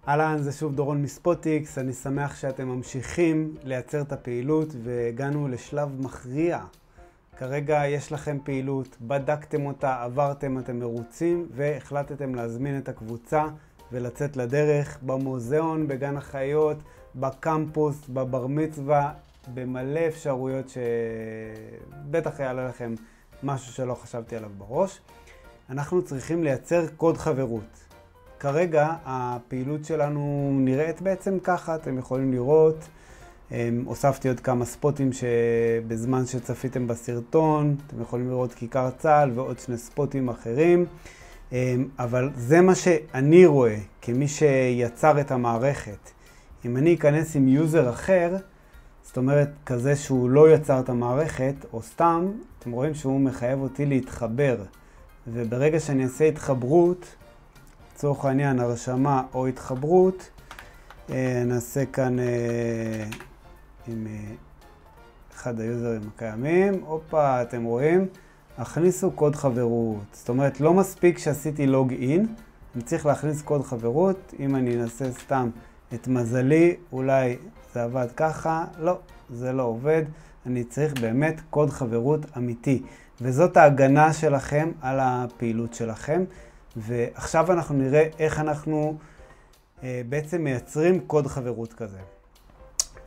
אהלן, זה שוב דורון מספוטיקס, אני שמח שאתם ממשיכים לייצר את הפעילות והגענו לשלב מכריע. כרגע יש לכם פעילות, בדקתם אותה, עברתם, אתם מרוצים והחלטתם להזמין את הקבוצה ולצאת לדרך במוזיאון, בגן החיות, בקמפוס, בבר מצווה, במלא אפשרויות שבטח יעלה לכם משהו שלא חשבתי עליו בראש. אנחנו צריכים לייצר קוד חברות. כרגע הפעילות שלנו נראית בעצם ככה, אתם יכולים לראות, הוספתי עוד כמה ספוטים שבזמן שצפיתם בסרטון, אתם יכולים לראות כיכר צהל ועוד שני ספוטים אחרים, אבל זה מה שאני רואה כמי שיצר את המערכת. אם אני אכנס עם יוזר אחר, זאת אומרת כזה שהוא לא יצר את המערכת, או סתם, אתם רואים שהוא מחייב אותי להתחבר, וברגע שאני אעשה התחברות, לצורך העניין הרשמה או התחברות, נעשה כאן עם אחד היוזרים הקיימים, אופה, אתם רואים, הכניסו קוד חברות. זאת אומרת, לא מספיק שעשיתי לוג אין, אני צריך להכניס קוד חברות. אם אני אנסה סתם את מזלי, אולי זה עבד ככה, לא, זה לא עובד. אני צריך באמת קוד חברות אמיתי, וזאת ההגנה שלכם על הפעילות שלכם. ועכשיו אנחנו נראה איך אנחנו בעצם מייצרים קוד חברות כזה.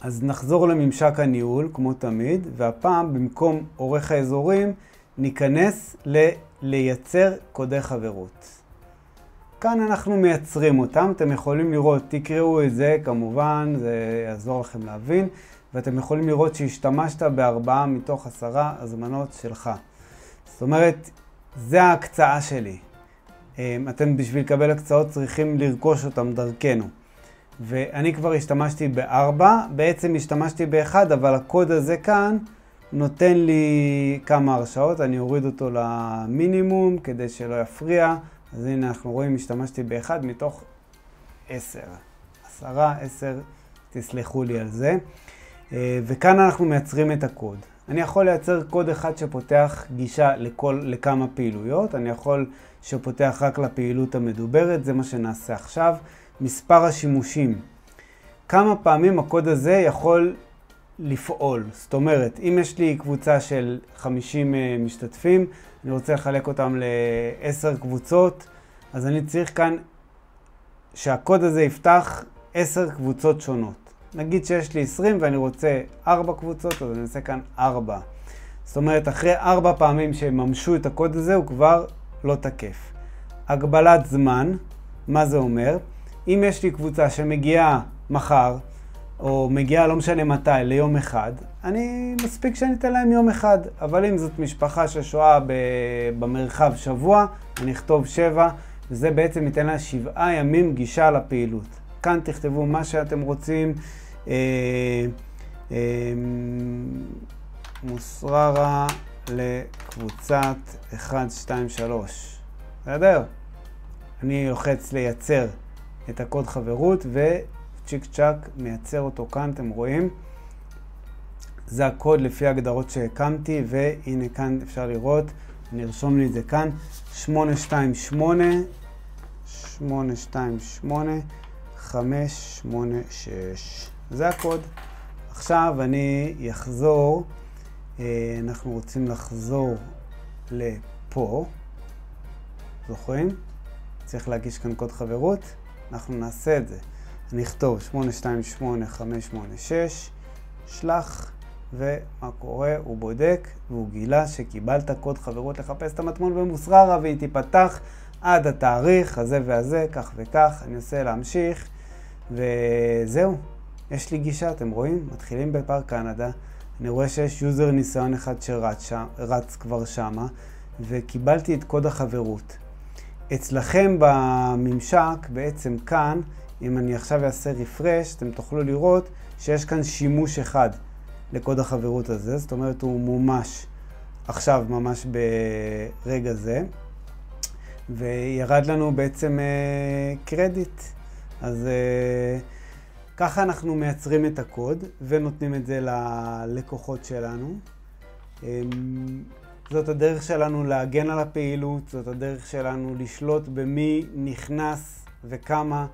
אז נחזור לממשק הניהול כמו תמיד, והפעם במקום עורך האזורים ניכנס לייצר קודי חברות. כאן אנחנו מייצרים אותם, אתם יכולים לראות, תקראו את זה כמובן, זה יעזור לכם להבין, ואתם יכולים לראות שהשתמשת ב4 מתוך 10 הזמנות שלך. זאת אומרת, זה ההקצאה שלי. אתם בשביל לקבל הקצאות צריכים לרכוש אותם דרכנו. ואני כבר השתמשתי ב4, בעצם השתמשתי ב1, אבל הקוד הזה כאן נותן לי כמה הרשאות, אני אוריד אותו למינימום כדי שלא יפריע. אז הנה אנחנו רואים, השתמשתי ב1 מתוך 10. 10, תסלחו לי על זה. וכאן אנחנו מייצרים את הקוד. אני יכול לייצר קוד אחד שפותח גישה לכמה פעילויות, אני יכול שפותח רק לפעילות המדוברת, זה מה שנעשה עכשיו. מספר השימושים. כמה פעמים הקוד הזה יכול לפעול. זאת אומרת, אם יש לי קבוצה של 50 משתתפים, אני רוצה לחלק אותם ל10 קבוצות, אז אני צריך כאן שהקוד הזה יפתח 10 קבוצות שונות. נגיד שיש לי 20 ואני רוצה 4 קבוצות, אז אני אעשה כאן 4. זאת אומרת, אחרי 4 פעמים שממשו את הקוד הזה, הוא כבר לא תקף. הגבלת זמן, מה זה אומר? אם יש לי קבוצה שמגיעה מחר, או מגיעה לא משנה מתי, ליום אחד, אני מספיק שאני אתן להם יום אחד. אבל אם זאת משפחה ששוהה במרחב שבוע, אני אכתוב 7, וזה בעצם ייתן לה 7 ימים גישה לפעילות. כאן תכתבו מה שאתם רוצים, מוסררה לקבוצת 1, 2, 3. בסדר? אני לוחץ לייצר את הקוד חברות וצ'יק צ'ק מייצר אותו כאן, אתם רואים. זה הקוד לפי ההגדרות שהקמתי, והנה כאן אפשר לראות, אני ארשום לי את זה כאן, 828 586. זה הקוד. עכשיו אני אחזור, אנחנו רוצים לחזור לפה, זוכרים? צריך להגיש כאן קוד חברות, אנחנו נעשה את זה. אני אכתוב 828586, שלח, ומה קורה? הוא בודק, והוא גילה שקיבלת קוד חברות לחפש את המטמון במוסררה, והיא תיפתח עד התאריך הזה והזה, כך וכך. אני עושה להמשיך, וזהו. יש לי גישה, אתם רואים? מתחילים בפארק קנדה. אני רואה שיש יוזר ניסיון אחד שרץ כבר שמה, וקיבלתי את קוד החברות. אצלכם בממשק, בעצם כאן, אם אני עכשיו אעשה רפרש, אתם תוכלו לראות שיש כאן שימוש אחד לקוד החברות הזה. זאת אומרת, הוא מומש עכשיו, ממש ברגע זה. וירד לנו בעצם קרדיט. אז ככה אנחנו מייצרים את הקוד ונותנים את זה ללקוחות שלנו. זאת הדרך שלנו להגן על הפעילות, זאת הדרך שלנו לשלוט במי נכנס וכמה.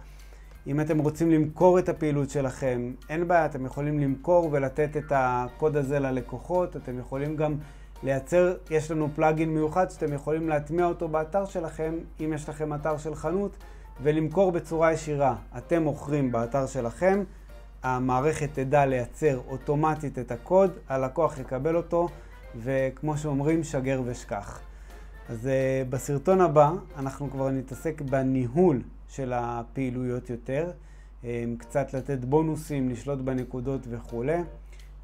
אם אתם רוצים למכור את הפעילות שלכם, אין בעיה, אתם יכולים למכור ולתת את הקוד הזה ללקוחות. אתם יכולים גם לייצר, יש לנו פלאגין מיוחד שאתם יכולים להטמיע אותו באתר שלכם, אם יש לכם אתר של חנות, ולמכור בצורה ישירה. אתם מוכרים באתר שלכם, המערכת תדע לייצר אוטומטית את הקוד, הלקוח יקבל אותו, וכמו שאומרים, שגר ושכח. אז בסרטון הבא אנחנו כבר נתעסק בניהול של הפעילויות יותר, קצת לתת בונוסים, לשלוט בנקודות וכו'.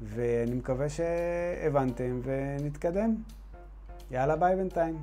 ואני מקווה שהבנתם ונתקדם. יאללה, ביי בינתיים.